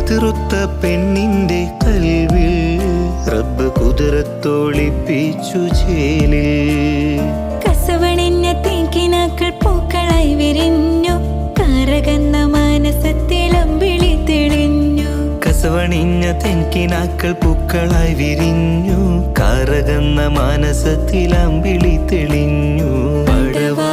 പിതൃത്വ പെണ്ണിന്റെ കൽവിൽ റബ്ബ് കുതിരത്തോളിപ്പിച്ചു ചേലിൽ. കസവണിഞ്ഞ തേക്കിനാക്കൾ പൂക്കളായി വിരിഞ്ഞു, കറകന്ന മാനസത്തിൽ അമ്പിളി തെളിഞ്ഞു. കസവണിഞ്ഞ തെൻകിനാക്കൾ പൂക്കളായി വിരിഞ്ഞു, കറകന്ന മാനസത്തിൽ അമ്പിളി തെളിഞ്ഞു. പടവാ